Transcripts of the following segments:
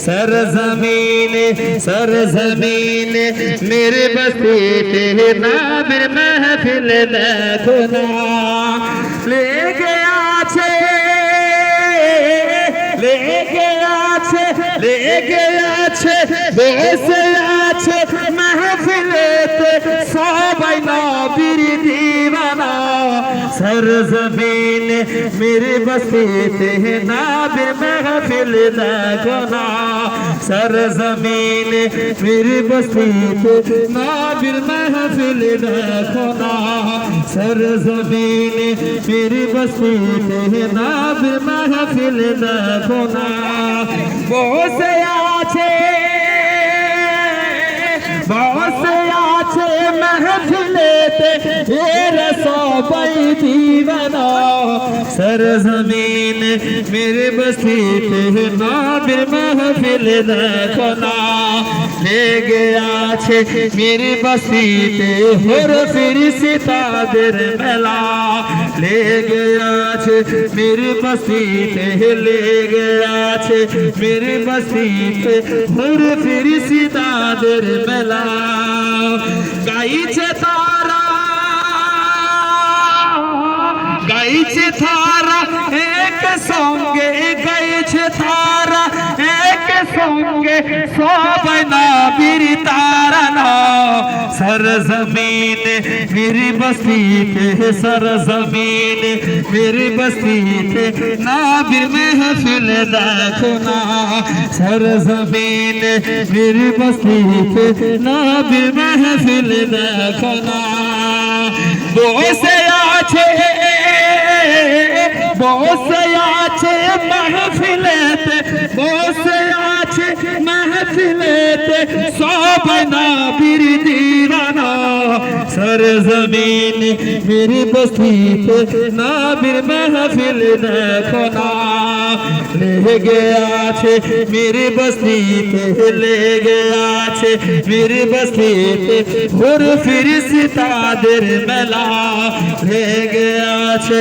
सरजमीन सरजमीन मेरे बस्ती पे नाबिर महफिल देखो ना ले गया छे ले गया छे ले गया छे बेसे आछे महफिल ते सबाई नबीर दीवाना सरजमीन मेरे बस्ती पे नाबिर महफिल देखो ना सरजमीन मेरी बस्ती पे नाबिर महफिल देखो ना सरजमीन मेरी बस्ती पे नाबिर महफिल देखो ना बहुत से आछे महफिलेते तेरे सबाई दीवाना सरजमीन मेरे बस्ती पे नाबिर महफिल देखो ना ले गया छे मेरी बस्ती पे होर फिरिश्ताদের मेला ले गया छे मेरी बस्ती पे ले गया छे मेरी बस्ती पे होर फिरिश्ताদের मेला गाइছে तारा एक संगे गाइছে तारा एक संगे सबाई नबीर ताराना सरजमीन मेरी बस्ती पे सरजमीन मेरी बस्ती पे नाबिर महफिल देखो ना सरजमीन मेरी बस्ती पे नाबिर महफिल देखो ना बोसे आछे महफिलेते बोसे आछे महफिलेते सबाई नबीर दीवाना सरजमीन मेरी बस्ती पे नाबिर महफिल देखो ना ले गया छे मेरी बस्ती पे ले गया छे मेरी बस्ती पे होर फिरिश्ताদের मेला ले गया छे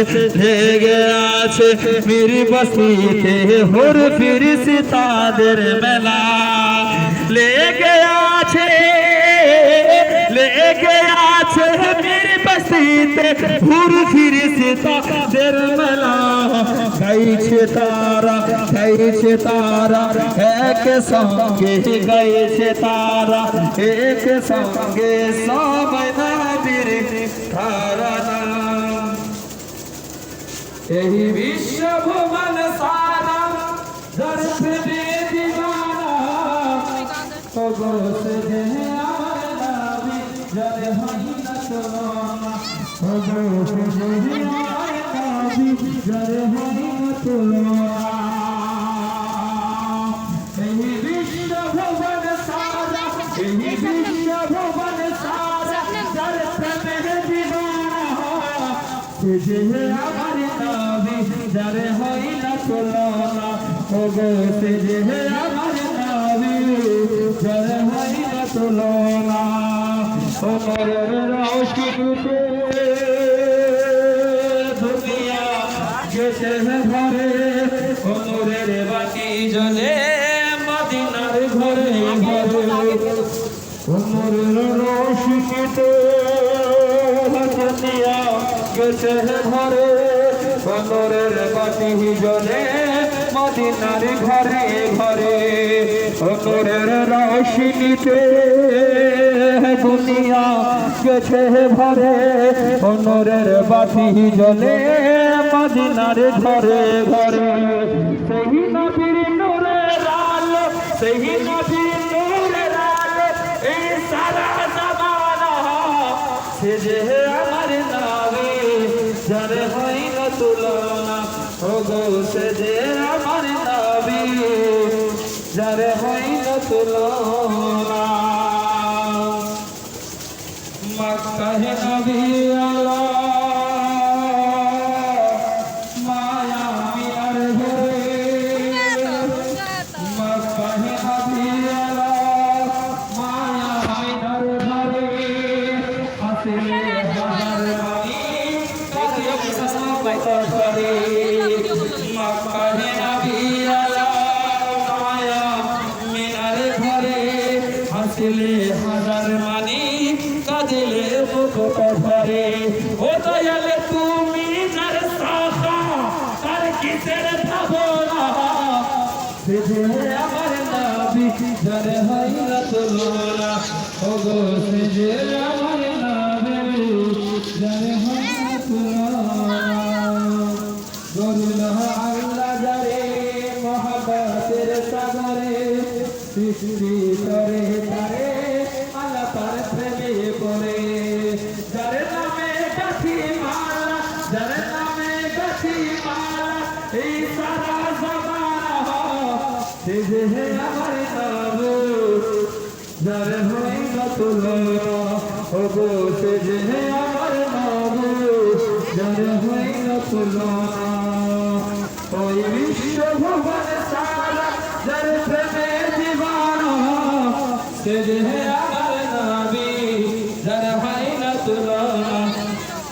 मेरी बस्ती पे होर फिरिश्ताদের मेला ले गया छे मेरी बस्ती पे होर फिरिश्ताদের मेला गाइছে तारा एक संगे गाइছে तारा एक संगे सबाई नबीर ताराना यही विश्व भुवन सारा जर प्रेमे दीवाना ओगो से जे आवर नबी जर हई न तुलना ओगो से जे आवर नबी जर हई न तुलना यही विश्व भुवन सारा जर प्रेमे दीवाना जे आवर যারে হয় না তুলনা ওগো সে যে আমার নবী যারে হয় না তুলনা ওমরের রওশনীতে দুনিয়া গেছে ভরে ওমরের বাতি জ্বলে মদিনার ঘরে ঘরে ওমরের রওশনীতে দুনিয়া গেছে ভরে ওমরের বাতি জ্বলে মদিনার ঘরে ঘরে ওমরের রওশনীতে দুনিয়া গেছে ভরে ওমরের বাতি জ্বলে মদিনার ঘরে ঘরে সেই নবীর নূরের আলো সেই নবীর নূরের আলো এই সারা জামানা সে যে আমার নবী যারে হয় না তুলনা ওগো সে যে আমার নবী যারে হয় না তুলনা মক্কা হে নবী আল্লাহ মায়া মিনার ঘরে মক্কা হে নবী আল্লাহ মায়া মিনার ঘরে আসলে বাহার বাণী করে মক্কা হে নবী আল্লাহ দিলে হাজার মানি কাঁদিলে বুক ভরে ও দয়ালে তুমি যার সাহা তার কিসের ভাবনা সে যে আমার নবী যার হয় না তুলনা ও গো সে যে আমার নবী যার হয় না তুলনা গরুলা আল্লাহ যারে মহব্বতের সাগরে সৃষ্টি করে তারে আল্লাহ তার প্রেমে পড়ে যার নামে গাছি মালা যার নামে গাছি মালা এই সারা জমানা সে যে আমার নবী যার হয় না তুলনা ও গো সে যে আমার নবী যার হয় না তুলনা ওই বিশ্ব ভুবন সারা যার প্রেমে দিবানা সে যে আমার নবী যার হয় না তুলনা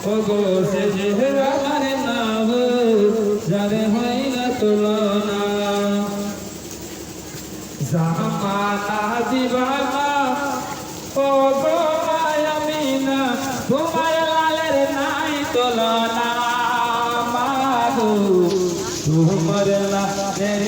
ও গো সে যে আমার নবী যার হয় না তুলনা জামানা দিবানা ও গো আমিনা তোমার লালের নাই তুলনা মাগো তোমার লালের